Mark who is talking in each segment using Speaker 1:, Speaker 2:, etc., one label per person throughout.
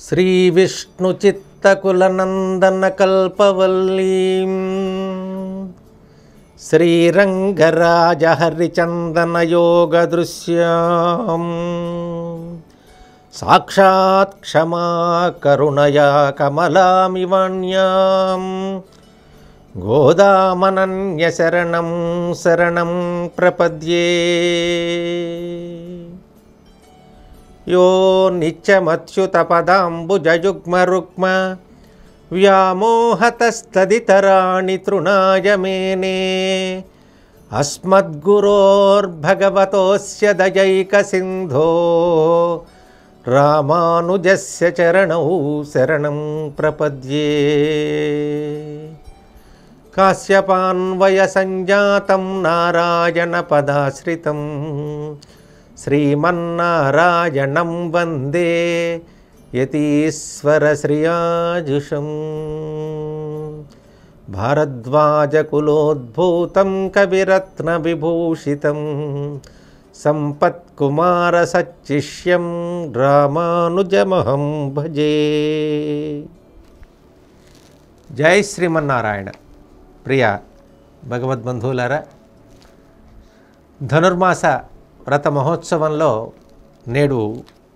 Speaker 1: श्रीविष्णुचित्तकुलनन्दनकल्पवल्लीं श्रीरङ्गराजहरिचन्दनयोगदृश्यां साक्षात् क्षमा करुणया कमलामिवान्यां गोदामनन्यशरणं शरणं प्रपद्ये। यो नित्यमच्युतपदाम्बुजयुग्मरुक्म व्यामोहतस्तदितराणि तृणाय मेने अस्मद्गुरोर्भगवतोऽस्य दयैकसिन्धो रामानुजस्य चरणौ शरणं प्रपद्ये। काश्यपान्वयसञ्जातं नारायणपदाश्रितं श्रीमन्नारायणं वन्दे यतीश्वरश्रियाजुषं। भारद्वाजकुलोद्भूतं कविरत्नविभूषितं सम्पत्कुमारसच्चिष्यं रामानुजमहं भजे। जय श्रीमन्नारायण। प्रिय భగవద్బంధువులారా, ధనుర్మాస వ్రత మహోత్సవంలో నేడు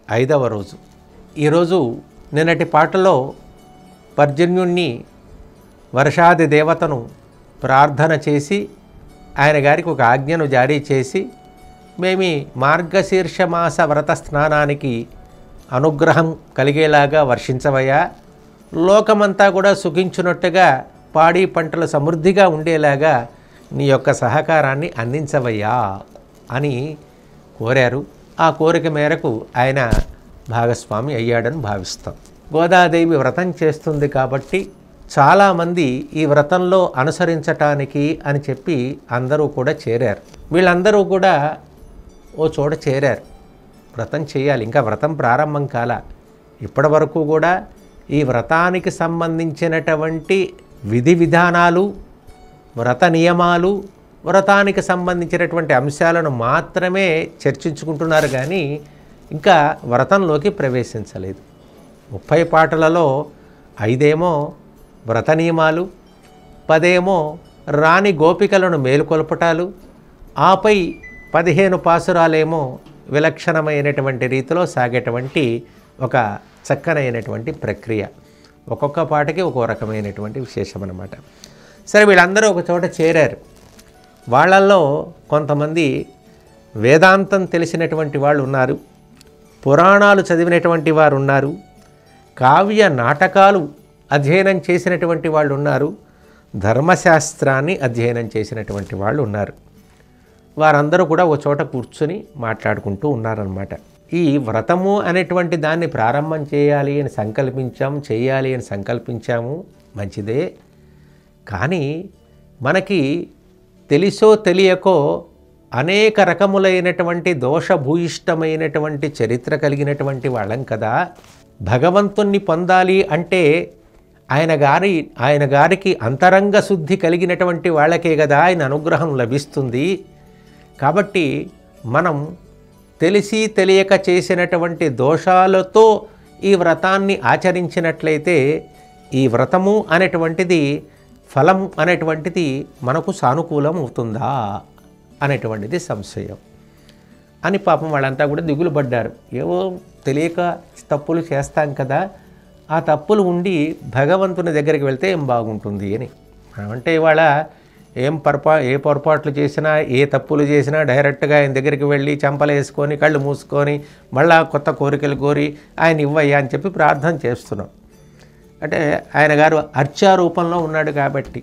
Speaker 1: 5వ రోజు. ఈరోజు నిన్నటి పాటలో పర్జన్యుణ్ణి వర్షాది దేవతను ప్రార్థన చేసి ఆయన గారికి ఒక ఆజ్ఞను జారీ చేసి మేమి మార్గశీర్ష మాస వ్రత స్నానానికి అనుగ్రహం కలిగేలాగా వర్షించవయ్యా, లోకమంతా కూడా సుఖించున్నట్టుగా పాడి పంటలు సమృద్ధిగా ఉండేలాగా నీ యొక్క సహకారాన్ని అందించవయ్యా అని కోరారు. ఆ కోరిక మేరకు ఆయన భాగస్వామి అయ్యాడని భావిస్తాం. గోదాదేవి వ్రతం చేస్తుంది కాబట్టి చాలామంది ఈ వ్రతంలో అనుసరించటానికి అని చెప్పి అందరూ కూడా చేరారు. వీళ్ళందరూ కూడా ఓ చోట చేరారు, వ్రతం చేయాలి. ఇంకా వ్రతం ప్రారంభం కాల. ఇప్పటి వరకు కూడా ఈ వ్రతానికి సంబంధించినటువంటి విధి విధానాలు, వ్రత నియమాలు, వ్రతానికి సంబంధించినటువంటి అంశాలను మాత్రమే చర్చించుకుంటున్నారు, కానీ ఇంకా వ్రతంలోకి ప్రవేశించలేదు. 30 పాటలలో 5 ఏమో వ్రత నియమాలు, 10 ఏమో రాణి గోపికలను మేలుకొల్పటాలు, ఆపై 15 పాసురాలేమో విలక్షణమైనటువంటి రీతిలో సాగేటువంటి ఒక చక్కనైనటువంటి ప్రక్రియ. ఒక్కొక్క పాటకి ఒక్కో రకమైనటువంటి విశేషం అన్నమాట. సరే, వీళ్ళందరూ ఒక చోట చేరారు. వాళ్ళల్లో కొంతమంది వేదాంతం తెలిసినటువంటి వాళ్ళు ఉన్నారు, పురాణాలు చదివినటువంటి వారు ఉన్నారు, కావ్య నాటకాలు అధ్యయనం చేసినటువంటి వాళ్ళు ఉన్నారు, ధర్మశాస్త్రాన్ని అధ్యయనం చేసినటువంటి వాళ్ళు ఉన్నారు. వారందరూ కూడా ఒక చోట కూర్చొని మాట్లాడుకుంటూ ఉన్నారన్నమాట. ఈ వ్రతము అనేటువంటి దాన్ని ప్రారంభం చేయాలి అని చేయాలి అని సంకల్పించాము, మంచిదే. కానీ మనకి తెలిసో తెలియకో అనేక రకములైనటువంటి దోషభూయిష్టమైనటువంటి చరిత్ర కలిగినటువంటి వాళ్ళం కదా. భగవంతుణ్ణి పొందాలి అంటే ఆయన గారికి అంతరంగ శుద్ధి కలిగినటువంటి వాళ్ళకే కదా ఆయన అనుగ్రహం లభిస్తుంది. కాబట్టి మనం తెలిసి తెలియక చేసినటువంటి దోషాలతో ఈ వ్రతాన్ని ఆచరించినట్లయితే ఈ వ్రతము అనేటువంటిది, ఫలం అనేటువంటిది మనకు సానుకూలం అవుతుందా అనేటువంటిది సంశయం అని పాపం వాళ్ళంతా కూడా దిగులు పడ్డారు. ఏవో తెలియక తప్పులు చేస్తాం కదా, ఆ తప్పులు ఉండి భగవంతుని దగ్గరికి వెళ్తే ఏం బాగుంటుంది అని. అంటే ఇవాళ ఏ పొరపాట్లు చేసినా, ఏ తప్పులు చేసినా డైరెక్ట్గా ఆయన దగ్గరికి వెళ్ళి చెంపలేసుకొని కళ్ళు మూసుకొని మళ్ళా కొత్త కోరికలు కోరి ఆయన ఇవ్వయ్యా అని చెప్పి ప్రార్థన చేస్తున్నాం. అంటే ఆయన గారు అర్చా రూపంలో ఉన్నాడు కాబట్టి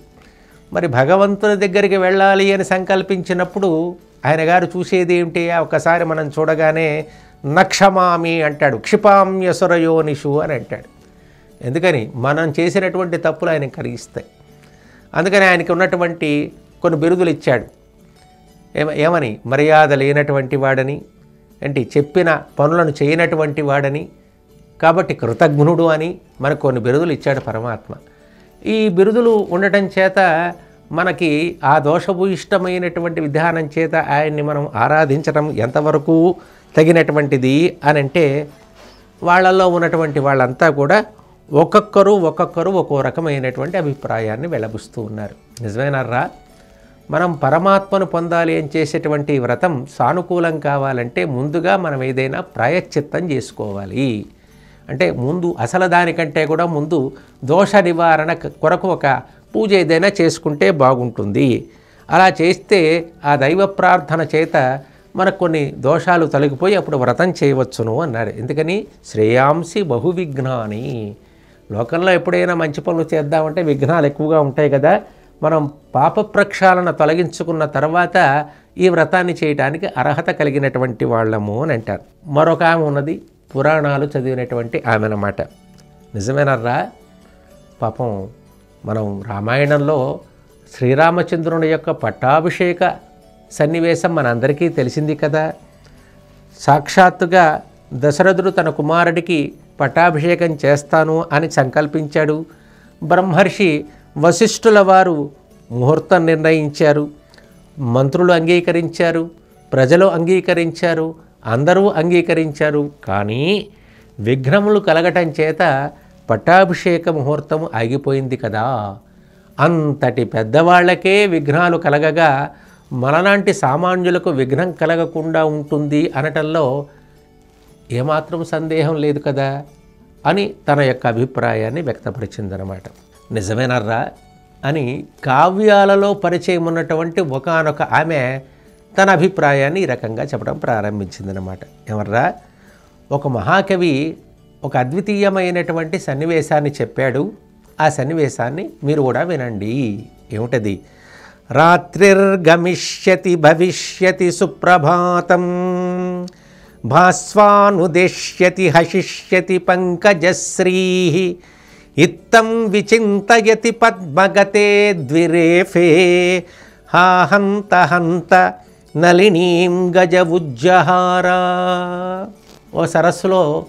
Speaker 1: మరి భగవంతుని దగ్గరికి వెళ్ళాలి అని సంకల్పించినప్పుడు ఆయన గారు చూసేది ఏమిటి? ఒకసారి మనం చూడగానే నక్షమామి అంటాడు, క్షిపామ్యసురయోనిషు అని అంటాడు. ఎందుకని? మనం చేసినటువంటి తప్పులు ఆయన కలిగిస్తాయి. అందుకని ఆయనకి ఉన్నటువంటి కొన్ని బిరుదులు ఇచ్చాడు. ఏమని? మర్యాద లేనటువంటి వాడని, అంటే చెప్పిన పనులను చేయనటువంటి వాడని, కాబట్టి కృతజ్ఞుడు అని మనకు కొన్ని బిరుదులు ఇచ్చాడు పరమాత్మ. ఈ బిరుదులు ఉండటం చేత మనకి ఆ దోషభూయిష్టమైనటువంటి విధానం చేత ఆయన్ని మనం ఆరాధించడం ఎంతవరకు తగినటువంటిది అని అంటే వాళ్ళల్లో ఉన్నటువంటి వాళ్ళంతా కూడా ఒక్కొక్కరు ఒక్కో రకమైనటువంటి అభిప్రాయాన్ని వెలబుస్తూ ఉన్నారు. నిజమేనర్రా? మనం పరమాత్మను పొందాలి అని చేసేటువంటి వ్రతం సానుకూలం కావాలంటే ముందుగా మనం ఏదైనా ప్రాయశ్చిత్తం చేసుకోవాలి. అంటే ముందు అసలు దానికంటే కూడా ముందు దోష నివారణ కొరకు ఒక పూజ ఏదైనా చేసుకుంటే బాగుంటుంది. అలా చేస్తే ఆ దైవ ప్రార్థన చేత మనకు కొన్ని దోషాలు తొలగిపోయి అప్పుడు వ్రతం చేయవచ్చును అన్నారు. ఎందుకని? శ్రేయాంసి బహువిఘ్నాని. లోకంలో ఎప్పుడైనా మంచి పనులు చేద్దామంటే విఘ్నాలు ఎక్కువగా ఉంటాయి కదా. మనం పాప ప్రక్షాళన తొలగించుకున్న తర్వాత ఈ వ్రతాన్ని చేయడానికి అర్హత కలిగినటువంటి వాళ్ళము అని అంటారు. మరొక ఆమె ఉన్నది, పురాణాలు చదివినటువంటి ఆమె అన్నమాట. నిజమేనర్రా? పాపం మనం రామాయణంలో శ్రీరామచంద్రుని యొక్క పట్టాభిషేక సన్నివేశం మనందరికీ తెలిసింది కదా. సాక్షాత్తుగా దశరథుడు తన కుమారుడికి పట్టాభిషేకం చేస్తాను అని సంకల్పించాడు. బ్రహ్మర్షి వశిష్ఠుల వారు ముహూర్తం నిర్ణయించారు. మంత్రులు అంగీకరించారు, ప్రజలు అంగీకరించారు, అందరూ అంగీకరించారు. కానీ విఘ్నములు కలగటం చేత పట్టాభిషేక ముహూర్తం ఆగిపోయింది కదా. అంతటి పెద్దవాళ్లకే విఘ్నాలు కలగగా మనలాంటి సామాన్యులకు విఘ్నం కలగకుండా ఉంటుంది అనటంలో ఏమాత్రం సందేహం లేదు కదా అని తన యొక్క అభిప్రాయాన్ని వ్యక్తపరిచిందనమాట. నిజమేనర్రా అని కావ్యాలలో పరిచయం ఉన్నటువంటి ఒకానొక ఆమె తన అభిప్రాయాన్ని ఈ రకంగా చెప్పడం ప్రారంభించిందనమాట. ఎవర్రా? ఒక మహాకవి ఒక అద్వితీయమైనటువంటి సన్నివేశాన్ని చెప్పాడు. ఆ సన్నివేశాన్ని మీరు కూడా వినండి. ఏమిటది? రాత్రిర్గమిష్యతి భవిష్యతి సుప్రభాతం భాస్వానుదేశ్యతి హశిష్యతి పంకజశ్రీ ఇత్తం విచింతయతి పద్మగతే ద్విరేఫే హా హంత హంత నలినీం గజ ఉజ్జహారా. ఓ సరస్సులో,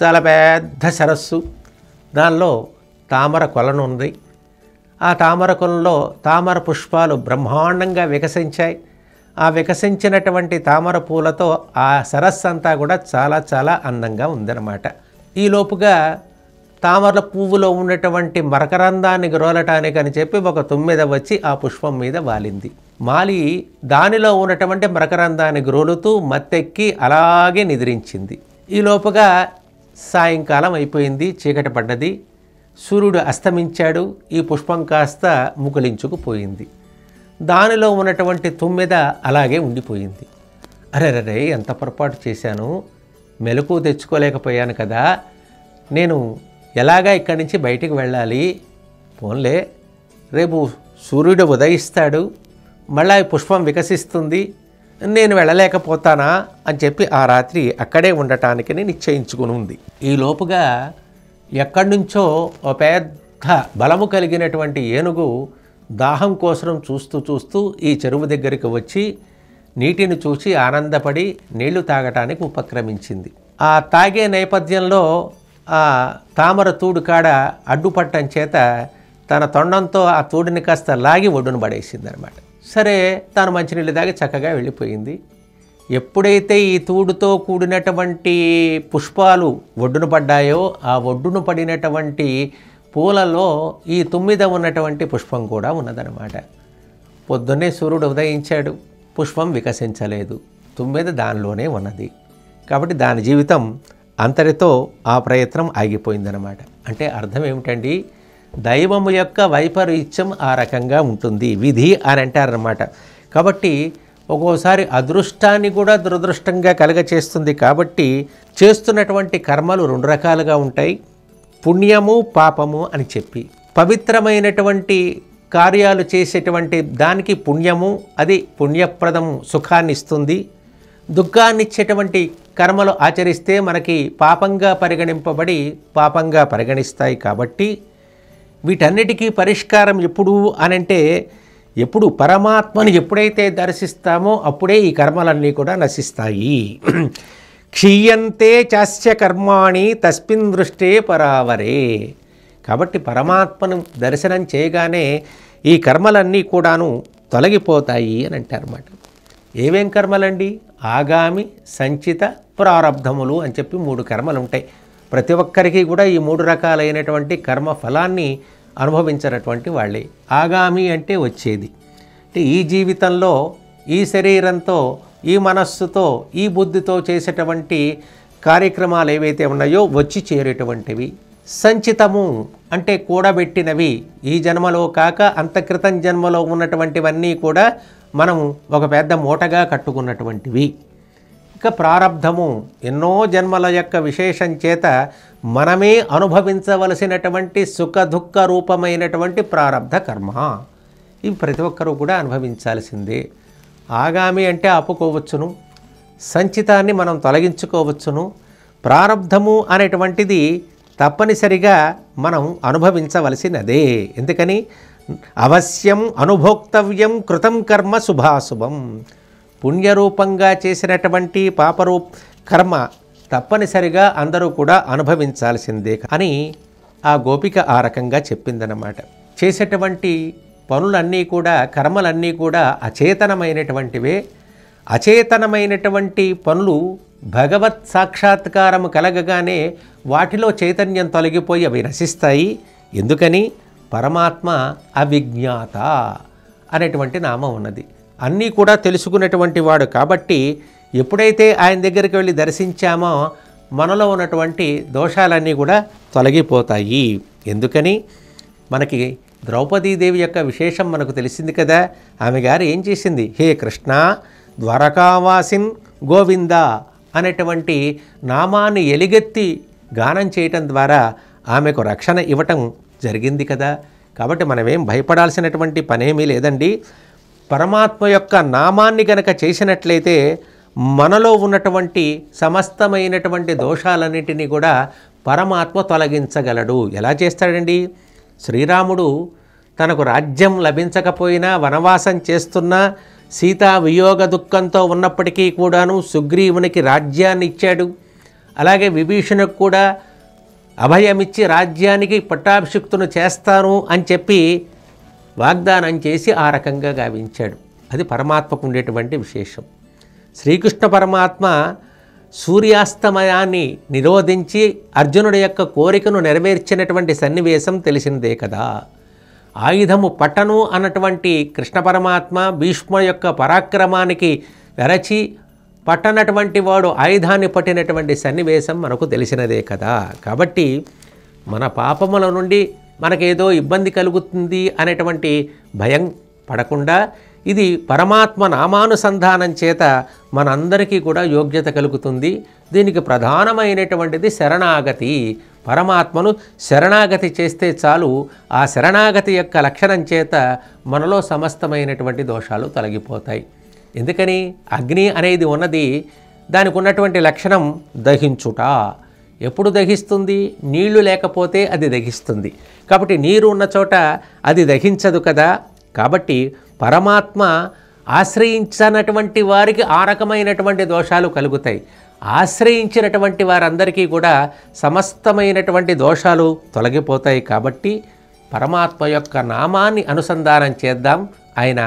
Speaker 1: చాలా పెద్ద సరస్సు, దానిలో తామర కొలను ఉంది. ఆ తామర కొలంలో తామర పుష్పాలు బ్రహ్మాండంగా వికసించాయి. ఆ వికసించినటువంటి తామర పూలతో ఆ సరస్సు అంతా కూడా చాలా చాలా అందంగా ఉందన్నమాట. ఈలోపుగా తామర పువ్వులో ఉన్నటువంటి మకరందాన్ని గ్రోలటానికి అని చెప్పి ఒక తుమ్మెద వచ్చి ఆ పుష్పం మీద వాలింది. మాలి దానిలో ఉన్నటువంటి మకరందాన్ని గ్రోలుతూ మత్తెక్కి అలాగే నిద్రించింది. ఈలోపుగా సాయంకాలం అయిపోయింది, చీకటి పడ్డది, సూర్యుడు అస్తమించాడు. ఈ పుష్పం కాస్త ముకులించుకుపోయింది. దానిలో ఉన్నటువంటి తుమ్మెద అలాగే ఉండిపోయింది. అరెరే, ఎంత పొరపాటు చేశాను, మెలకు తెచ్చుకోలేకపోయాను కదా, నేను ఎలాగా ఇక్కడి నుంచి బయటికి వెళ్ళాలి? పోన్లే, రేపు సూర్యుడు ఉదయిస్తాడు, మళ్ళీ ఈ పుష్పం వికసిస్తుంది, నేను వెళ్ళలేకపోతానా అని చెప్పి ఆ రాత్రి అక్కడే ఉండటానికి నిశ్చయించుకుని ఉంది. ఈ లోపుగా ఎక్కడి నుంచో ఒక పెద్ద బలము కలిగినటువంటి ఏనుగు దాహం కోసం చూస్తూ ఈ చెరువు దగ్గరికి వచ్చి నీటిని చూసి ఆనందపడి నీళ్లు తాగటానికి ఉపక్రమించింది. ఆ తాగే నేపథ్యంలో ఆ తామర తూడు కాడ అడ్డుపట్టం చేత తన తొండంతో ఆ తూడిని కాస్త లాగి ఒడ్డును పడేసింది అనమాట. సరే, తాను మంచినీళ్ళు తాగి చక్కగా వెళ్ళిపోయింది. ఎప్పుడైతే ఈ తూడుతో కూడినటువంటి పుష్పాలు ఒడ్డున పడ్డాయో ఆ ఒడ్డున పడినటువంటి పూలలో ఈ తుమ్మిద ఉన్నటువంటి పుష్పం కూడా ఉన్నదనమాట. పొద్దున్నే సూర్యుడు ఉదయించాడు, పుష్పం వికసించలేదు, తుమ్మిద దానిలోనే ఉన్నది. కాబట్టి దాని జీవితం అంతటితో ఆ ప్రయత్నం ఆగిపోయిందనమాట. అంటే అర్థం ఏమిటండి? దైవము యొక్క వైపరీత్యం ఆ రకంగా ఉంటుంది, విధి అని అంటారనమాట. కాబట్టి ఒక్కోసారి అదృష్టాన్ని కూడా దురదృష్టంగా కలగచేస్తుంది. కాబట్టి చేస్తున్నటువంటి కర్మలు రెండు రకాలుగా ఉంటాయి, పుణ్యము పాపము అని చెప్పి. పవిత్రమైనటువంటి కార్యాలు చేసేటువంటి దానికి పుణ్యము, అది పుణ్యప్రదము, సుఖాన్ని ఇస్తుంది. దుఃఖాన్ని ఇచ్చేటువంటి కర్మలు ఆచరిస్తే మనకి పాపంగా పరిగణింపబడి పాపంగా పరిగణిస్తాయి. కాబట్టి వీటన్నిటికీ పరిష్కారం ఎప్పుడు అనంటే, ఎప్పుడు పరమాత్మను ఎప్పుడైతే దర్శిస్తామో అప్పుడే ఈ కర్మలన్నీ కూడా నశిస్తాయి. క్షీయంతే చాస్య కర్మాణి తస్మిన్ దృష్టే పరావరే. కాబట్టి పరమాత్మను దర్శనం చేయగానే ఈ కర్మలన్నీ కూడాను తొలగిపోతాయి అని అంటారన్నమాట. ఏమేం కర్మలండి? ఆగామి, సంచిత, ప్రారబ్ధములు అని చెప్పి 3 కర్మలు ఉంటాయి. ప్రతి ఒక్కరికి కూడా ఈ 3 రకాలైనటువంటి కర్మ ఫలాన్ని అనుభవించినటువంటి వాళ్ళే. ఆగామి అంటే వచ్చేది, అంటే ఈ జీవితంలో ఈ శరీరంతో ఈ మనస్సుతో ఈ బుద్ధితో చేసేటువంటి కార్యక్రమాలు ఏవైతే ఉన్నాయో వచ్చి చేరేటువంటివి. సంచితము అంటే కూడబెట్టినవి, ఈ జన్మలో కాక అంతక్రితం జన్మలో ఉన్నటువంటివన్నీ కూడా మనం ఒక పెద్ద మూటగా కట్టుకున్నటువంటివి. ఇక ప్రారబ్ధము ఎన్నో జన్మల యొక్క విశేషం చేత మనమే అనుభవించవలసినటువంటి సుఖ దుఃఖ రూపమైనటువంటి ప్రారబ్ధ కర్మ. ఇవి ప్రతి ఒక్కరూ కూడా అనుభవించాల్సిందే. ఆగామి అంటే ఆపుకోవచ్చును, సంచితాన్ని మనం తొలగించుకోవచ్చును. ప్రారబ్ధము అనేటువంటిది తప్పనిసరిగా మనం అనుభవించవలసినదే. ఎందుకని అవశ్యం అనుభోక్తవ్యం కృతం కర్మ శుభాశుభం. పుణ్యరూపంగా చేసినటువంటి కర్మ తప్పనిసరిగా అందరూ కూడా అనుభవించాల్సిందే అని ఆ గోపిక ఆ రకంగా చెప్పిందన్నమాట. చేసేటువంటి పనులన్నీ కూడా కర్మలన్నీ కూడా అచేతనమైనటువంటివే. అచేతనమైనటువంటి పనులు భగవత్ సాక్షాత్కారము కలగగానే వాటిలో చైతన్యం తొలగిపోయి అవి నశిస్తాయి. ఎందుకని పరమాత్మ అవిజ్ఞాత అనేటువంటి నామం ఉన్నది, అన్నీ కూడా తెలుసుకున్నటువంటి వాడు. కాబట్టి ఎప్పుడైతే ఆయన దగ్గరికి వెళ్ళి దర్శించామో మనలో ఉన్నటువంటి దోషాలన్నీ కూడా తొలగిపోతాయి. ఎందుకని మనకి ద్రౌపదీదేవి యొక్క విశేషం మనకు తెలిసింది కదా. ఆమె గారు ఏం చేసింది, హే కృష్ణ ద్వారకావాసిన్ గోవింద అనేటువంటి నామాన్ని ఎలుగెత్తి గానం చేయటం ద్వారా ఆమెకు రక్షణ ఇవ్వటం జరిగింది కదా. కాబట్టి మనమేం భయపడాల్సినటువంటి పనేమీ లేదండి. పరమాత్మ యొక్క నామాన్ని గనక చేసినట్లయితే మనలో ఉన్నటువంటి సమస్తమైనటువంటి దోషాలన్నిటినీ కూడా పరమాత్మ తొలగించగలడు. ఎలా చేస్తాడండి? శ్రీరాముడు తనకు రాజ్యం లభించకపోయినా వనవాసం చేస్తున్నా సీతా వియోగ దుఃఖంతో ఉన్నప్పటికీ కూడాను సుగ్రీవునికి రాజ్యాన్ని ఇచ్చాడు. అలాగే విభీషణకు కూడా అభయమిచ్చి రాజ్యానికి పట్టాభిషిక్తును చేస్తాను అని చెప్పి వాగ్దానం చేసి ఆ రకంగా గావించాడు. అది పరమాత్మకు ఉండేటువంటి విశేషం. శ్రీకృష్ణ పరమాత్మ సూర్యాస్తమయాన్ని నిరోధించి అర్జునుడి యొక్క కోరికను నెరవేర్చినటువంటి సన్నివేశం తెలిసిందే కదా. ఆయుధము పట్టను అన్నటువంటి కృష్ణ పరమాత్మ భీష్మ యొక్క పరాక్రమానికి వెరచి పట్టనటువంటి వాడు ఆయుధాన్ని పట్టినటువంటి సన్నివేశం మనకు తెలిసినదే కదా. కాబట్టి మన పాపముల నుండి మనకేదో ఇబ్బంది కలుగుతుంది అనేటువంటి భయం పడకుండా ఇది పరమాత్మ నామానుసంధానం చేత మనందరికీ కూడా యోగ్యత కలుగుతుంది. దీనికి ప్రధానమైనటువంటిది శరణాగతి. పరమాత్మను శరణాగతి చేస్తే చాలు. ఆ శరణాగతి యొక్క లక్షణం చేత మనలో సమస్తమైనటువంటి దోషాలు తొలగిపోతాయి. ఎందుకని అగ్ని అనేది ఉన్నది, దానికి ఉన్నటువంటి లక్షణం దహించుట. ఎప్పుడు దహిస్తుంది? నీళ్లు లేకపోతే అది దహిస్తుంది. కాబట్టి నీరు ఉన్న చోట అది దహించదు కదా. కాబట్టి పరమాత్మ ఆశ్రయించినటువంటి వారికి ఆ రకమైనటువంటి దోషాలు కలుగుతాయి. ఆశ్రయించినటువంటి వారందరికీ కూడా సమస్తమైనటువంటి దోషాలు తొలగిపోతాయి. కాబట్టి పరమాత్మ యొక్క నామాన్ని అనుసంధానం చేద్దాం. ఆయన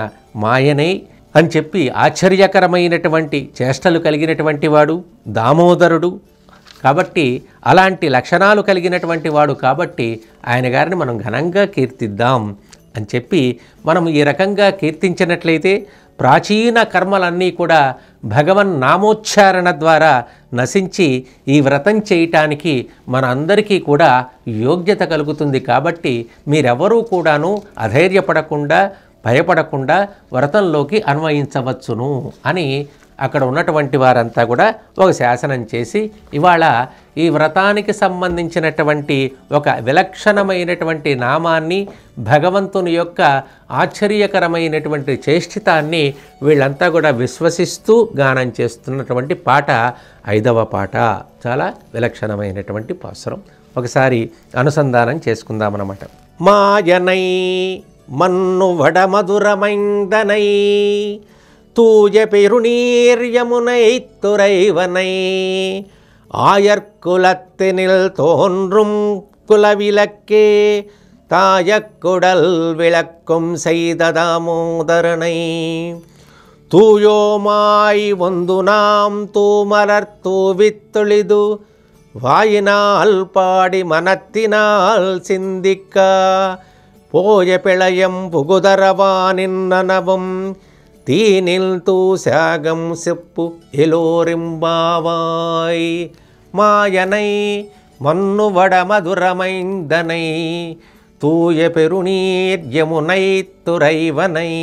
Speaker 1: మాయనే అని చెప్పి ఆశ్చర్యకరమైనటువంటి చేష్టలు కలిగినటువంటి వాడు దామోదరుడు. కాబట్టి అలాంటి లక్షణాలు కలిగినటువంటి వాడు కాబట్టి ఆయన గారిని మనం ఘనంగా కీర్తిద్దాం అని చెప్పి మనం ఈ రకంగా కీర్తించినట్లయితే ప్రాచీన కర్మలన్నీ కూడా భగవన్ నామోచ్చారణ ద్వారా నశించి ఈ వ్రతం చేయటానికి మన అందరికీ కూడా యోగ్యత కలుగుతుంది. కాబట్టి మీరెవరూ కూడాను అధైర్యపడకుండా భయపడకుండా వ్రతంలోకి అన్వయించవచ్చును అని అక్కడ ఉన్నటువంటి వారంతా కూడా ఒక శాసనం చేసి ఇవాళ ఈ వ్రతానికి సంబంధించినటువంటి ఒక విలక్షణమైనటువంటి నామాన్ని భగవంతుని యొక్క ఆశ్చర్యకరమైనటువంటి చేష్టితాన్ని వీళ్ళంతా కూడా విశ్వసిస్తూ గానం చేస్తున్నటువంటి పాట 5వ పాట. చాలా విలక్షణమైనటువంటి పాసురం. ఒకసారి అనుసంధానం చేసుకుందామన్నమాట. మాయనై మన్ను వడమధురమైందనై தூய பெருநீர்யமுனை துறைவனை ஆயர்குலத்தினில் தோன்றும் குலவிளக்கே தாயக்குடல் விளக்கும் செய்த தாமோதரனை தூயோமாய் வந்து நாம் தூமலர் தூவித்தொழிது வாயினால் பாடி மனத்தினால் சிந்திக்க போய பிழையம் புகுதரவானின்னனவும் தீனில் தூசாகம் செப்பு எலோரிம்பாவாய் மாயனை மன்னு வடமதுரமைந்தனை తూయ పెరునీర్ యమునై తురైవనై.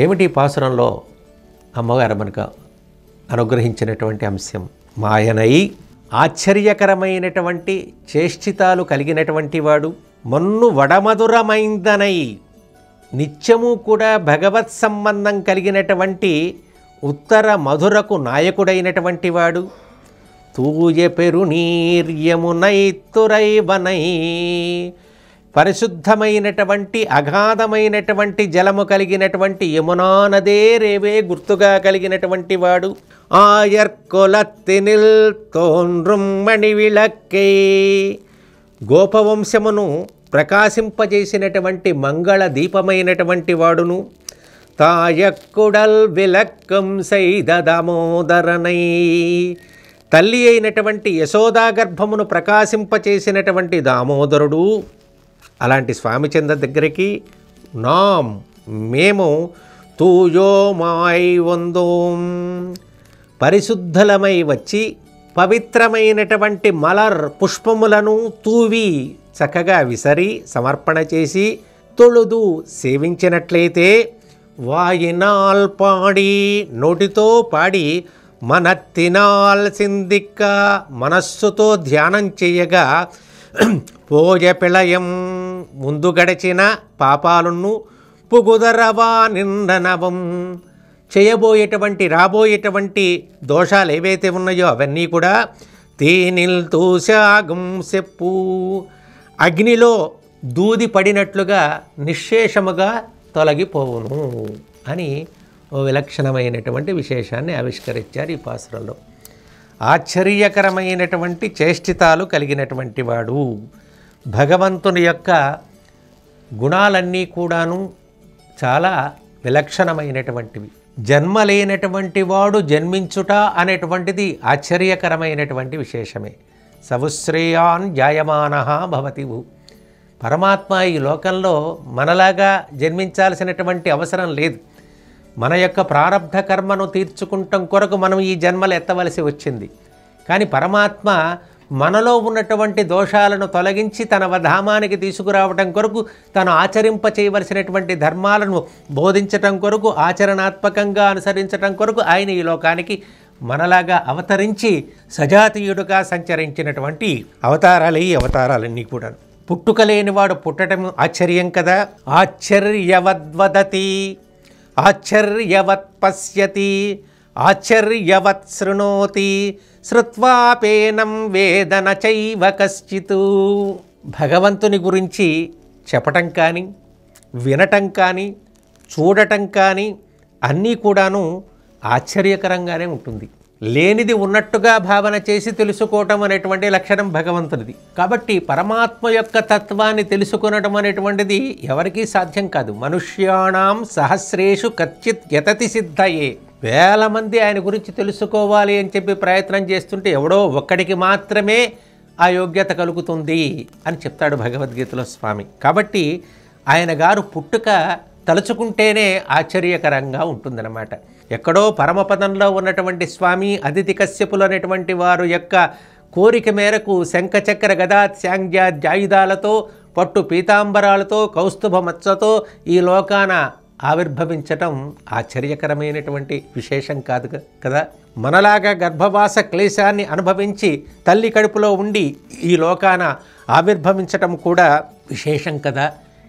Speaker 1: ఏమిటి పాసురంలో అమ్మగారు మనకు అనుగ్రహించినటువంటి అంశం? మాయనై, ఆశ్చర్యకరమైనటువంటి చేష్టితాలు కలిగినటువంటి వాడు. మన్ను వడమధురమైందనై, నిత్యము కూడా భగవత్ సంబంధం కలిగినటువంటి ఉత్తర మధురకు నాయకుడైనటువంటి వాడు. తూయ పెరునీర్యమునై తురైవనై, పరిశుద్ధమైనటువంటి అగాధమైనటువంటి జలము కలిగినటువంటి యమునా నదే రేవే గుర్తుగా కలిగినటువంటి వాడు. ఆయర్కొలత్తినిల్ తోన్రుం మణివిళక్కై, గోపవంశమును ప్రకాశింపజేసినటువంటి మంగళ దీపమైనటువంటి వాడును. తాయక్కుడల్ విలక్కం సైద దామోదరనై, తల్లి అయినటువంటి యశోదా గర్భమును ప్రకాశింపచేసినటువంటి దామోదరుడు. అలాంటి స్వామిచంద్ర దగ్గరికి మేము తూయోమాయ్ వందోం, పరిశుద్ధులమై వచ్చి పవిత్రమైనటువంటి మలర్ పుష్పములను తూవి చక్కగా విసరి సమర్పణ చేసి తొలుదు సేవించినట్లయితే వాయినాల్ పాడి, నోటితో పాడి, మనత్తినాల్ సిందిక్క, మనస్సుతో ధ్యానం చేయగా పోయ పిళయం, ముందు గడిచిన పాపాలను, పుగుదరవా నిందనవం, చేయబోయేటువంటి రాబోయేటువంటి దోషాలు ఏవైతే ఉన్నాయో అవన్నీ కూడా తీనిల్ తూశాగం సెప్పు, అగ్నిలో దూది పడినట్లుగా నిశ్శేషముగా తొలగిపోవును అని ఓ విలక్షణమైనటువంటి విశేషాన్ని ఆవిష్కరించారు ఈ పాసురంలో. ఆశ్చర్యకరమైనటువంటి చేష్టితాలు కలిగినటువంటి వాడు. భగవంతుని యొక్క గుణాలన్నీ కూడాను చాలా విలక్షణమైనటువంటివి. జన్మ లేనటువంటి వాడు జన్మించుట అనేటువంటిది ఆశ్చర్యకరమైనటువంటి విశేషమే. సవుశ్రేయాన్ జాయమానః భవతి. పరమాత్మ ఈ లోకంలో మనలాగా జన్మించాల్సినటువంటి అవసరం లేదు. మన యొక్క ప్రారబ్ధ కర్మను తీర్చుకుంటాం కొరకు మనం ఈ జన్మలు ఎత్తవలసి వచ్చింది. కానీ పరమాత్మ మనలో ఉన్నటువంటి దోషాలను తొలగించి తన ధామానికి తీసుకురావటం కొరకు, తను ఆచరింప చేయవలసినటువంటి ధర్మాలను బోధించటం కొరకు, ఆచరణాత్మకంగా అనుసరించటం కొరకు ఆయన ఈ లోకానికి మనలాగా అవతరించి సజాతీయుడుగా సంచరించినటువంటి అవతారాలు ఈ అవతారాలన్నీ కూడా. పుట్టుక లేనివాడు పుట్టడం ఆశ్చర్యం కదా. ఆశ్చర్యవద్వదతి, ఆశ్చర్యవత్ పశ్యతి, ఆశ్చర్యవత్ శృణోతి, శ్రుత్వాపేనం వేదన చైవ కశ్చిత్. భగవంతుని గురించి చెప్పటం కానీ, వినటం కానీ, చూడటం కానీ అన్నీ కూడాను ఆశ్చర్యకరంగానే ఉంటుంది. లేనిది ఉన్నట్టుగా భావన చేసి తెలుసుకోవటం అనేటువంటి లక్షణం భగవంతునిది. కాబట్టి పరమాత్మ యొక్క తత్వాన్ని తెలుసుకొనడం అనేటువంటిది ఎవరికీ సాధ్యం కాదు. మనుష్యాణం సహస్రేషు కచ్చిత్ యతతి సిద్ధయే. వేల మంది ఆయన గురించి తెలుసుకోవాలి అని చెప్పి ప్రయత్నం చేస్తుంటే ఎవడో ఒక్కడికి మాత్రమే ఆ యోగ్యత కలుగుతుంది అని చెప్తాడు భగవద్గీతలో స్వామి. కాబట్టి ఆయన గారు పుట్టుక తలుచుకుంటేనే ఆశ్చర్యకరంగా ఉంటుందన్నమాట. ఎక్కడో పరమపదంలో ఉన్నటువంటి స్వామి అదితి కశ్యపులు అనేటువంటి వారు యొక్క కోరిక మేరకు శంఖచక్ర గదా శాంగ్యాయుధాలతో, పట్టు పీతాంబరాలతో, కౌస్తుభ మత్సతో ఈ లోకాన ఆవిర్భవించటం ఆశ్చర్యకరమైనటువంటి విశేషం కాదు కదా. మనలాగా గర్భవాస క్లేశాన్ని అనుభవించి తల్లి కడుపులో ఉండి ఈ లోకాన ఆవిర్భవించటం కూడా విశేషం కదా.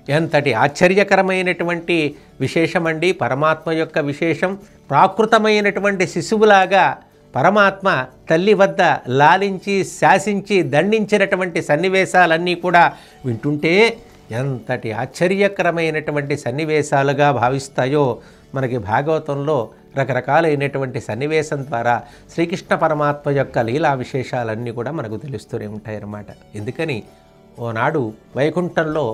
Speaker 1: ఎంతటి ఆశ్చర్యకరమైనటువంటి విశేషమండి పరమాత్మ యొక్క విశేషం. ప్రాకృతమైనటువంటి శిశువులాగా పరమాత్మ తల్లి వద్ద లాలించి శాసించి దండించినటువంటి సన్నివేశాలన్నీ కూడా వింటుంటే ఎంతటి ఆశ్చర్యకరమైనటువంటి సన్నివేశాలుగా భావిస్తాయో మనకి భాగవతంలో రకరకాలైనటువంటి సన్నివేశం ద్వారా శ్రీకృష్ణ పరమాత్మ యొక్క లీలా విశేషాలన్నీ కూడా మనకు తెలుస్తూనే ఉంటాయన్నమాట. ఎందుకని ఓనాడు వైకుంఠంలో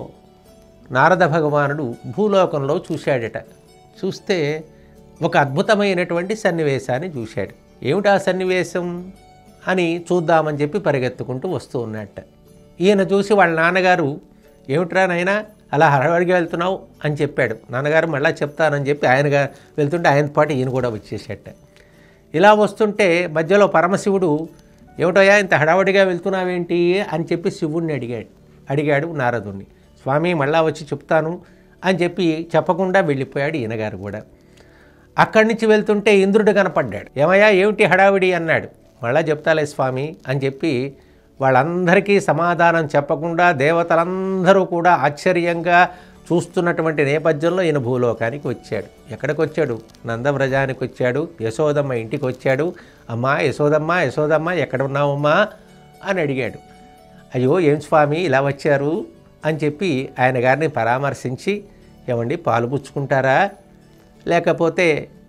Speaker 1: నారద భగవానుడు భూలోకంలో చూశాడట. చూస్తే ఒక అద్భుతమైనటువంటి సన్నివేశాన్ని చూశాడు. ఏమిటా సన్నివేశం అని చూద్దామని చెప్పి పరిగెత్తుకుంటూ వస్తూ ఉన్నట్ట. ఈయన చూసి వాళ్ళ నాన్నగారు, ఏమిట్రా నాయనా అలా హడావిడిగా వెళ్తున్నావు అని చెప్పాడు. నాన్నగారు మళ్ళీ చెప్తానని చెప్పి ఆయనగా వెళ్తుంటే ఆయన పాటు ఈయన కూడా వచ్చేసేట. ఇలా వస్తుంటే మధ్యలో పరమశివుడు, ఏమిటోయా ఇంత హడావిడిగా వెళ్తున్నావేంటి అని చెప్పి శివుణ్ణి అడిగాడు నారదుణ్ణి. స్వామి మళ్ళా వచ్చి చెప్తాను అని చెప్పి చెప్పకుండా వెళ్ళిపోయాడు ఈయనగారు కూడా. అక్కడి నుంచి వెళ్తుంటే ఇంద్రుడు కనపడ్డాడు. ఏమయ్యా ఏమిటి హడావిడి అన్నాడు. మళ్ళా చెప్తాలే స్వామి అని చెప్పి వాళ్ళందరికీ సమాధానం చెప్పకుండా దేవతలందరూ కూడా ఆశ్చర్యంగా చూస్తున్నటువంటి నేపథ్యంలో ఈయన భూలోకానికి వచ్చాడు. ఎక్కడికి వచ్చాడు? నందవ్రజానికి వచ్చాడు. యశోదమ్మ ఇంటికి వచ్చాడు. అమ్మా యశోదమ్మ యశోదమ్మ ఎక్కడ ఉన్నావమ్మా అని అడిగాడు. అయ్యో ఏం స్వామి ఇలా వచ్చారు అని చెప్పి ఆయన గారిని పరామర్శించి, ఏమండి పాలు పుచ్చుకుంటారా లేకపోతే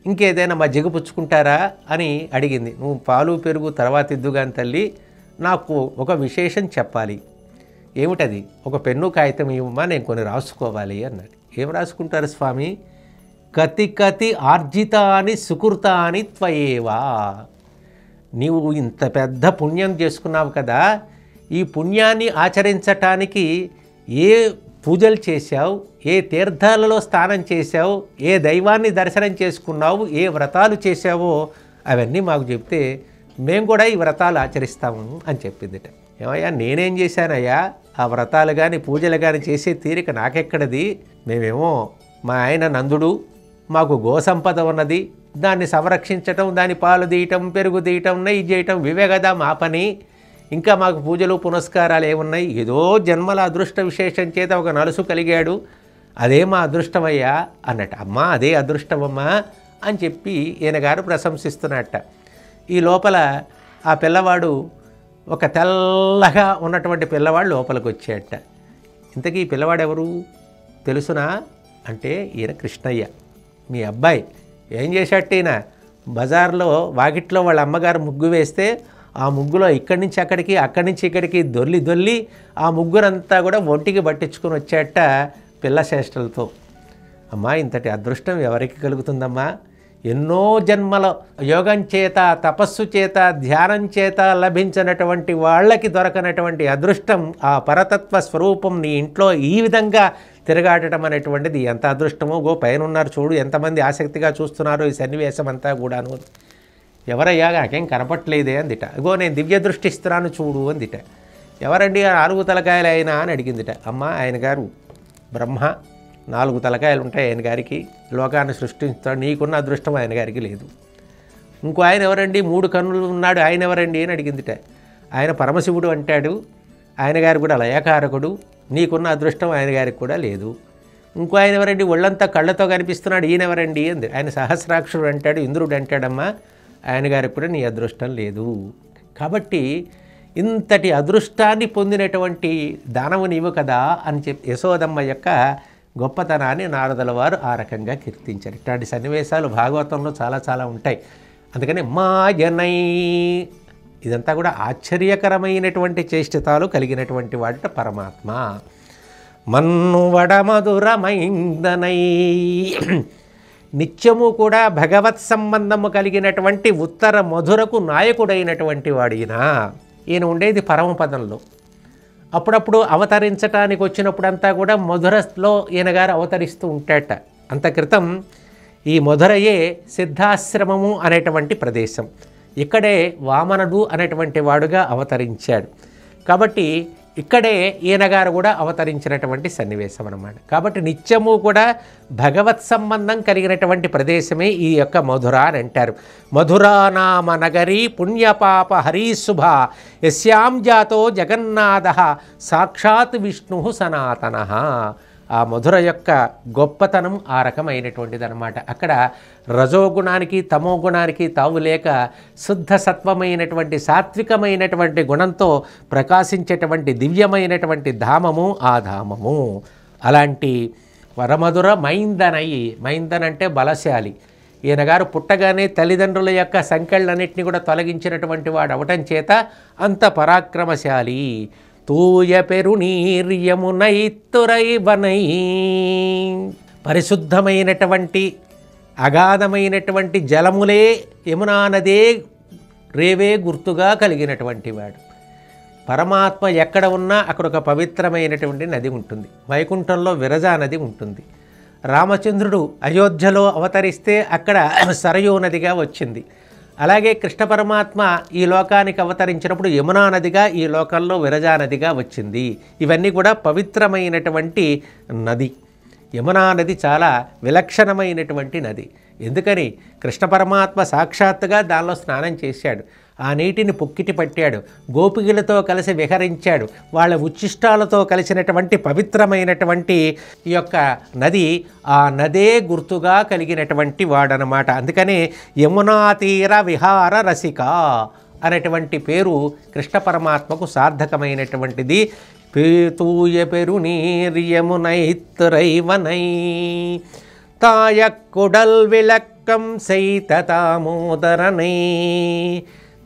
Speaker 1: ఇంకేదైనా మజ్జిగ పుచ్చుకుంటారా అని అడిగింది. నువ్వు పాలు పెరుగు తర్వాత ఇద్దుగాని తల్లి, నాకు ఒక విశేషం చెప్పాలి. ఏమిటది? ఒక పెన్ను కాగితం ఇవ్వమ్మా, నేను కొన్ని రాసుకోవాలి అన్నాడు. ఏం రాసుకుంటారు స్వామి? కతి కతి ఆర్జితాని సుకృతాని త్వయేవా. నీవు ఇంత పెద్ద పుణ్యం చేసుకున్నావు కదా, ఈ పుణ్యాన్ని ఆచరించటానికి ఏ పూజలు చేశావు, ఏ తీర్థాలలో స్నానం చేశావు, ఏ దైవాన్ని దర్శనం చేసుకున్నావు, ఏ వ్రతాలు చేశావో అవన్నీ మాకు చెప్తే మేము కూడా ఈ వ్రతాలు ఆచరిస్తాము అని చెప్పిందిట. ఏమయ్యా నేనేం చేశానయ్యా, ఆ వ్రతాలు కానీ పూజలు కానీ చేసే తీరిక నాకెక్కడది? మేమేమో మా ఆయన నందుడు, మాకు గోసంపద ఉన్నది, దాన్ని సంరక్షించటం, దాని పాలు తీయటం, పెరుగు తీయటం, నెయ్యి చేయటం, ఇవే కదా మా పని. ఇంకా మాకు పూజలు పునస్కారాలు ఏమున్నాయి? ఏదో జన్మల అదృష్ట విశేషం చేత ఒక నలుసు కలిగాడు, అదే మా అదృష్టమయ్యా అన్నట్టు. అమ్మా అదే అదృష్టమమ్మా అని చెప్పి ఈయన గారు ప్రశంసిస్తున్నట్ట. ఈ లోపల ఆ పిల్లవాడు, ఒక తెల్లగా ఉన్నటువంటి పిల్లవాడు లోపలికి వచ్చాడట. ఇంతకీ ఈ పిల్లవాడు ఎవరు తెలుసునా అంటే, ఈయన కృష్ణయ్య మీ అబ్బాయి. ఏం చేశాట ఈయన? బజార్లో వాకిట్లో వాళ్ళ అమ్మగారు ముగ్గు వేస్తే ఆ ముగ్గులో ఇక్కడి నుంచి అక్కడికి, అక్కడి నుంచి ఇక్కడికి దొల్లి ఆ ముగ్గురంతా కూడా ఒంటికి పట్టించుకొని వచ్చేట పిల్ల చేష్టలతో. అమ్మా ఇంతటి అదృష్టం ఎవరికి కలుగుతుందమ్మా? ఎన్నో జన్మల యోగం చేత, తపస్సు చేత, ధ్యానం చేత లభించినటువంటి వాళ్ళకి దొరకనటువంటి అదృష్టం, ఆ పరతత్వ స్వరూపం నీ ఇంట్లో ఈ విధంగా తిరగాడటం అనేటువంటిది ఎంత అదృష్టమో. గో పైన ఉన్నారు చూడు, ఎంతమంది ఆసక్తిగా చూస్తున్నారు ఈ సన్నివేశం అంతా కూడాను. ఎవరయ్యా నాకేం కనపట్లేదే అందిట. అగో నేను దివ్య దృష్టి ఇస్తున్నాను చూడు అందిట. ఎవరండి ఆ 4 తలకాయలు అయినా అని అడిగిందిట. అమ్మ ఆయన గారు బ్రహ్మ, 4 తలకాయలు ఉంటాయి ఆయన గారికి, లోకాన్ని సృష్టిస్తాడు, నీకున్న అదృష్టం ఆయన గారికి లేదు. ఇంకో ఆయన ఎవరండి 3 కన్నులు ఉన్నాడు, ఆయన ఎవరండి అని అడిగిందిట. ఆయన పరమశివుడు అంటాడు, ఆయన గారు కూడా లయకారకుడు, నీకున్న అదృష్టం ఆయన గారికి కూడా లేదు. ఇంకో ఆయన ఎవరండి ఒళ్ళంతా కళ్ళతో కనిపిస్తున్నాడు, ఈయన ఎవరండి అంది. ఆయన సహస్రాక్షుడు అంటాడు, ఇంద్రుడు అంటాడమ్మా, ఆయన గారికి కూడా నీ అదృష్టం లేదు. కాబట్టి ఇంతటి అదృష్టాన్ని పొందినటువంటి దానవు నీవు కదా అని చెప్పి యశోదమ్మ యొక్క గొప్పతనాన్ని నారదుల వారు ఆ రకంగా కీర్తించారు. ఇట్లాంటి సన్నివేశాలు భాగవతంలో చాలా చాలా ఉంటాయి. అందుకని మాయనై ఇదంతా కూడా ఆశ్చర్యకరమైనటువంటి చేష్టతాలు కలిగినటువంటి వాడిట పరమాత్మ. మన్ను వడమధురమైందనై నిత్యము కూడా భగవత్ సంబంధము కలిగినటువంటి ఉత్తర మధురకు నాయకుడైనటువంటి వాడినా. ఈయన ఉండేది పరమపదంలో. అప్పుడప్పుడు అవతరించటానికి వచ్చినప్పుడంతా కూడా మధురలో ఈయన గారు అవతరిస్తూ ఉంటాడట. అంత క్రితం ఈ మధురయే సిద్ధాశ్రమము అనేటువంటి ప్రదేశం. ఇక్కడే వామనుడు అనేటువంటి వాడుగా అవతరించాడు. కాబట్టి ఇక్కడే ఈయనగారు కూడా అవతరించినటువంటి సన్నివేశం అన్నమాట. కాబట్టి నిత్యము కూడా భగవత్ సంబంధం కలిగినటువంటి ప్రదేశమే ఈ యొక్క మధుర అని అంటారు. మధురా నామ నగరీ పుణ్యపాప హరీశుభ యస్యాం జాతో జగన్నాథ సాక్షాత్ విష్ణు సనాతన. ఆ మధుర యొక్క గొప్పతనం ఆ రకమైనటువంటిది అనమాట. అక్కడ రజోగుణానికి తమోగుణానికి తావు లేక శుద్ధ సత్వమైనటువంటి సాత్వికమైనటువంటి గుణంతో ప్రకాశించేటువంటి దివ్యమైనటువంటి ధామము ఆ ధామము. అలాంటి వరమధుర మైందనయి, మైందన్ అంటే బలశాలి. ఈయన గారు పుట్టగానే తల్లిదండ్రుల యొక్క సంకెళ్ళన్నింటినీ కూడా తొలగించినటువంటి వాడు అవటం చేత అంత పరాక్రమశాలి. తూయ పెరునీర్యమునై తురైవనై పరిశుద్ధమైనటువంటి అగాధమైనటువంటి జలములే యమునా నదే రేవే గుర్తుగా కలిగినటువంటి వాడు. పరమాత్మ ఎక్కడ ఉన్నా అక్కడ ఒక పవిత్రమైనటువంటి నది ఉంటుంది. వైకుంఠంలో విరజా నది ఉంటుంది. రామచంద్రుడు అయోధ్యలో అవతరిస్తే అక్కడ సరయూ నదిగా వచ్చింది. అలాగే కృష్ణ పరమాత్మ ఈ లోకానికి అవతరించినప్పుడు యమునా నదిగా ఈ లోకంలో విరజా నదిగా వచ్చింది. ఇవన్నీ కూడా పవిత్రమైనటువంటి నది. యమునా నది చాలా విలక్షణమైనటువంటి నది. ఎందుకని కృష్ణ పరమాత్మ సాక్షాత్తుగా దానిలో స్నానం చేశాడు. ఆ నీటిని పొక్కిటి పట్టాడు. గోపికలతో కలిసి విహరించాడు. వాళ్ళ ఉచ్చిష్టాలతో కలిసినటువంటి పవిత్రమైనటువంటి ఈ యొక్క నది ఆ నదే గుర్తుగా కలిగినటువంటి వాడనమాట. అందుకని యమునా తీర విహార రసిక అనేటువంటి పేరు కృష్ణ పరమాత్మకు సార్థకమైనటువంటిది. పేతూయ పెరునీర్ యమునైత్తురైవనై తాయక్కుడల్ విలక్కం సైతతామోదరనై.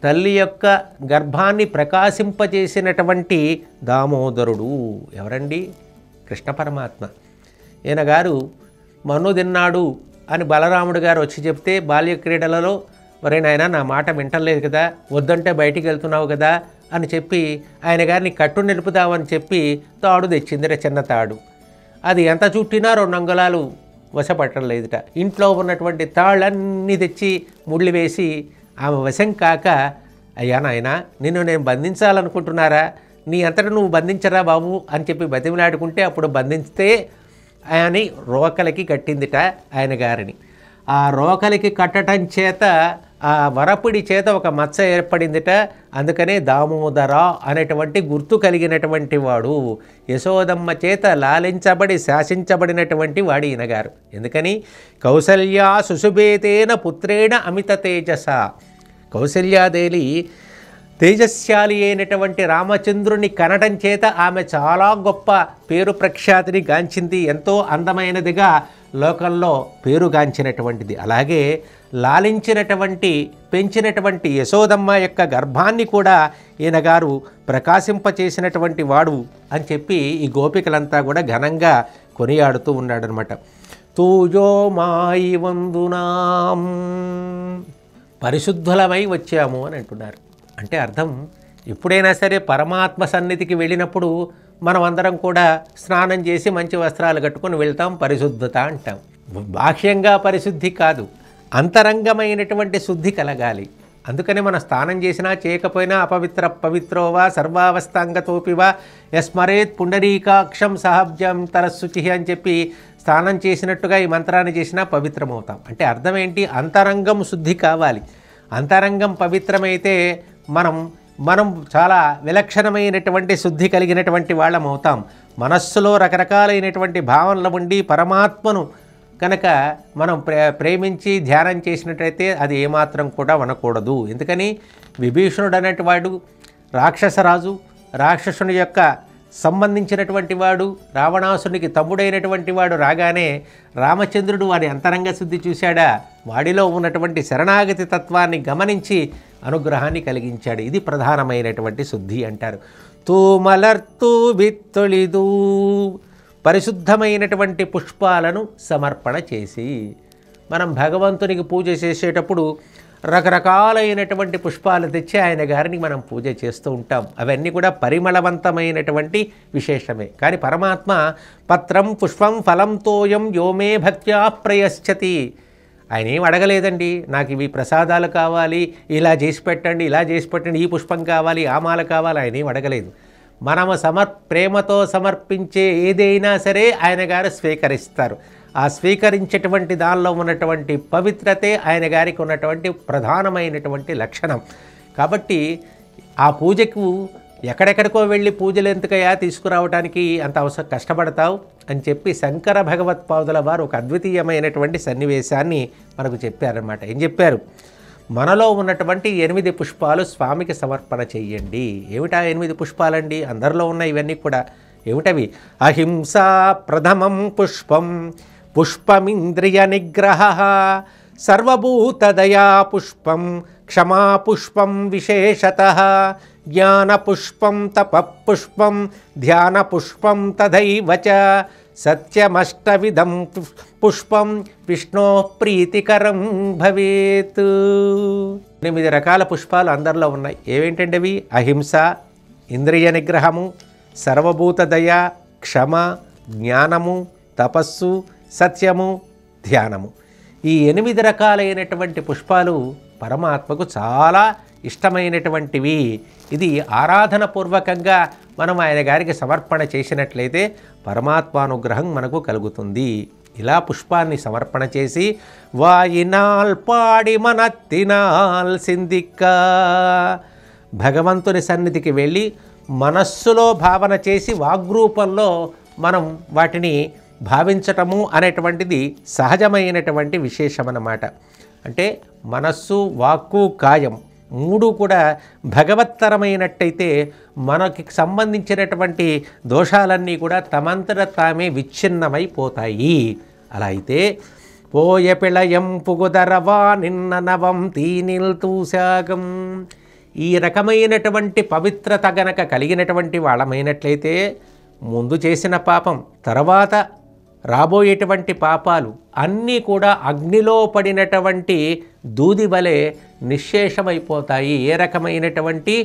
Speaker 1: తల్లి యొక్క గర్భాన్ని ప్రకాశింపజేసినటువంటి దామోదరుడు ఎవరండి? కృష్ణ పరమాత్మ. ఈయన గారు మన్ను తిన్నాడు అని బలరాముడు గారు వచ్చి చెప్తే బాల్య క్రీడలలో, మరి నాయన నా మాట వింటలేదు కదా, వద్దంటే బయటికి వెళ్తున్నావు కదా అని చెప్పి ఆయన గారిని కట్టు నిలుపుదామని చెప్పి తాడు తెచ్చిందిరా, చిన్న తాడు. అది ఎంత చుట్టినా 2 అంగుళాలు వశపట్టలేదుట. ఇంట్లో ఉన్నటువంటి తాళ్ళన్నీ తెచ్చి ముళ్ళు వేసి ఆమె వశం కాక, అయ్యా నాయన నిన్ను నేను బంధించాలనుకుంటున్నారా, నీ అంతటా నువ్వు బంధించరా బాబు అని చెప్పి బతిమలాడుకుంటే అప్పుడు బంధిస్తే అని రోకలికి కట్టిందిట ఆయన గారిని. ఆ రోకలికి కట్టడం చేత ఆ వరపుడి చేత ఒక మచ్చ ఏర్పడిందిట. అందుకనే దామోదర అనేటువంటి గుర్తు కలిగినటువంటి వాడు. యశోదమ్మ చేత లాలించబడి శాసించబడినటువంటి వాడు ఈయనగారు. ఎందుకని కౌసల్యా సుశుభేతేన పుత్రేణ అమిత తేజస. కౌసల్యాదేవి తేజస్శాలి అయినటువంటి రామచంద్రుని కనడం చేత ఆమె చాలా గొప్ప పేరు ప్రఖ్యాతిని గాంచింది. ఎంతో అందమైనదిగా లోకంలో పేరుగాంచినటువంటిది. అలాగే లాలించినటువంటి పెంచినటువంటి యశోదమ్మ యొక్క గర్భాన్ని కూడా ఈయన గారు ప్రకాశింపచేసినటువంటి వాడు అని చెప్పి ఈ గోపికలంతా కూడా ఘనంగా కొనియాడుతూ ఉన్నాడనమాట. తూజో మాయి వందునాం, పరిశుద్ధులమై వచ్చాము అని అంటున్నారు. అంటే అర్థం, ఎప్పుడైనా సరే పరమాత్మ సన్నిధికి వెళ్ళినప్పుడు మనం అందరం కూడా స్నానం చేసి మంచి వస్త్రాలు కట్టుకొని వెళ్తాం, పరిశుద్ధత అంటాం. బాహ్యంగా పరిశుద్ధి కాదు, అంతరంగమైనటువంటి శుద్ధి కలగాలి. అందుకని మనం స్నానం చేసినా చేయకపోయినా అపవిత్ర పవిత్రోవా సర్వావస్థాంగతోపివా యస్మరేత్ పుండరీకాక్షం సహబ్జం తరశుచి అని చెప్పి స్నానం చేసినట్టుగా ఈ మంత్రాన్ని చేసినా పవిత్రమవుతాం. అంటే అర్థం ఏంటి? అంతరంగం శుద్ధి కావాలి. అంతరంగం పవిత్రమైతే మనం చాలా విలక్షణమైనటువంటి శుద్ధి కలిగినటువంటి వాళ్ళం అవుతాం. మనస్సులో రకరకాలైనటువంటి భావనలు ఉండి పరమాత్మను కనుక మనం ప్రేమించి ధ్యానం చేసినట్టయితే అది ఏమాత్రం కూడా అనకూడదు. ఎందుకని విభీషణుడు అనేటివాడు రాక్షసరాజు, రాక్షసుని యొక్క సంబంధించినటువంటి వాడు, రావణాసునికి తమ్ముడైనటువంటి వాడు రాగానే రామచంద్రుడు వాడి అంతరంగ శుద్ధి చూశాడా, వాడిలో ఉన్నటువంటి శరణాగతి తత్వాన్ని గమనించి అనుగ్రహాన్ని కలిగించాడు. ఇది ప్రధానమైనటువంటి శుద్ధి అంటారు. తూమలర్తూ విత్తొళిదూ, పరిశుద్ధమైనటువంటి పుష్పాలను సమర్పణ చేసి. మనం భగవంతునికి పూజ చేసేటప్పుడు రకరకాలైనటువంటి పుష్పాలు తెచ్చి ఆయన గారిని మనం పూజ చేస్తూ ఉంటాం. అవన్నీ కూడా పరిమళవంతమైనటువంటి విశేషమే. కానీ పరమాత్మ పత్రం పుష్పం ఫలం తోయం యోమే భక్త్యా ప్రయశ్చతి. ఆయన ఏం అడగలేదండి, నాకు ఇవి ప్రసాదాలు కావాలి, ఇలా చేసి పెట్టండి, ఇలా చేసి పెట్టండి, ఈ పుష్పం కావాలి, ఆ మాల కావాలి, ఆయన ఏం అడగలేదు. మనము ప్రేమతో సమర్పించే ఏదైనా సరే ఆయన గారు స్వీకరిస్తారు. ఆ స్వీకరించేటువంటి దానిలో ఉన్నటువంటి పవిత్రతే ఆయన గారికి ఉన్నటువంటి ప్రధానమైనటువంటి లక్షణం. కాబట్టి ఆ పూజకు ఎక్కడెక్కడికో వెళ్ళి పూజలు ఎందుకయ్యా తీసుకురావడానికి అంత కష్టపడతావు అని చెప్పి శంకర భగవత్పాదుల వారు ఒక అద్వితీయమైనటువంటి సన్నివేశాన్ని మనకు చెప్పారన్నమాట. ఏం చెప్పారు? మనలో ఉన్నటువంటి 8 పుష్పాలు స్వామికి సమర్పణ చెయ్యండి. ఏమిటా 8 పుష్పాలండి? అందరిలో ఉన్న ఇవన్నీ కూడా ఏమిటవి? అహింసా ప్రథమం పుష్పం, పుష్పమింద్రియ నిగ్రహ, సర్వభూతదయా పుష్పం, క్షమా పుష్పం విశేషతః, జ్ఞాన పుష్పం తపః పుష్పం, ధ్యాన పుష్పం తథైవ చ, సత్యమష్టవిధం పుష్పం విష్ణో ప్రీతికరం భవేత్. 8 రకాల పుష్పాలు అందరిలో ఉన్నాయి. ఏవేంటండి అవి? అహింస, ఇంద్రియ నిగ్రహము, సర్వభూత దయ, క్షమ, జ్ఞానము, తపస్సు, సత్యము, ధ్యానము. ఈ 8 రకాలైనటువంటి పుష్పాలు పరమాత్మకు చాలా ఇష్టమైనటువంటివి. ఇది ఆరాధన పూర్వకంగా మనం ఆయన గారికి సమర్పణ చేసినట్లయితే పరమాత్మానుగ్రహం మనకు కలుగుతుంది. ఇలా పుష్పాన్ని సమర్పణ చేసి వాయినాల్ పాడి మనత్తినాల్ సిందిక్క, భగవంతుని సన్నిధికి వెళ్ళి మనస్సులో భావన చేసి వాగ్రూపంలో మనం వాటిని భావించటము అనేటువంటిది సహజమైనటువంటి విశేషం అన్నమాట. అంటే మనస్సు, వాక్కు, కాయం 3 కూడా భగవత్తరమైనట్టయితే మనకి సంబంధించినటువంటి దోషాలన్నీ కూడా తమంతట తామే విచ్ఛిన్నమైపోతాయి. అలా అయితే పోయ పిళయం పుగుదరవా నిన్న నవం తీనిల్ తూసాగం, ఈ రకమైనటువంటి పవిత్రత గనక కలిగినటువంటి వాళ్ళమైనట్లయితే ముందు చేసిన పాపం, తర్వాత రాబోయేటువంటి పాపాలు అన్నీ కూడా అగ్నిలో పడినటువంటి దూది వలె నిశ్శేషమైపోతాయి. ఏ రకమైనటువంటి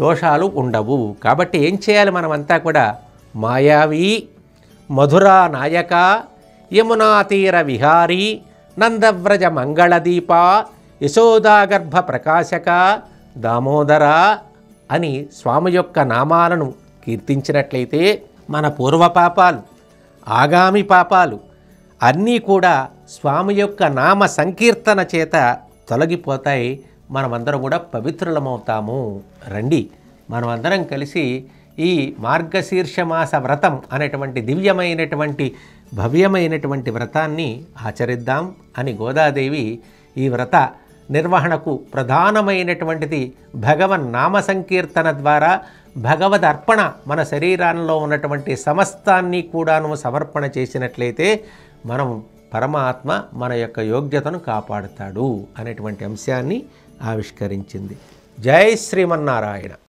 Speaker 1: దోషాలు ఉండవు. కాబట్టి ఏం చేయాలి? మనమంతా కూడా మాయావి మధురా నాయక యమునా తీర విహారీ నందవ్రజ మంగళదీప యశోదాగర్భ ప్రకాశక దామోదర అని స్వామి యొక్క నామాలను కీర్తించినట్లయితే మన పూర్వపాపాలు, ఆగామి పాపాలు అన్నీ కూడా స్వామి యొక్క నామ సంకీర్తన చేత తొలగిపోతాయి. మనమందరం కూడా పవిత్రులమవుతాము. రండి మనమందరం కలిసి ఈ మార్గశీర్ష మాస వ్రతం అనేటువంటి దివ్యమైనటువంటి భవ్యమైనటువంటి వ్రతాన్ని ఆచరిద్దాం అని గోదాదేవి ఈ వ్రత నిర్వహణకు ప్రధానమైనటువంటిది భగవన్ నామ సంకీర్తన ద్వారా భగవద్ అర్పణ, మన శరీరంలో ఉన్నటువంటి సమస్తాన్ని కూడాను సమర్పణ చేసినట్లయితే మనం పరమాత్మ మన యొక్క యోగ్యతను కాపాడుతాడు అనేటువంటి అంశాన్ని ఆవిష్కరించింది. జై శ్రీమన్నారాయణ.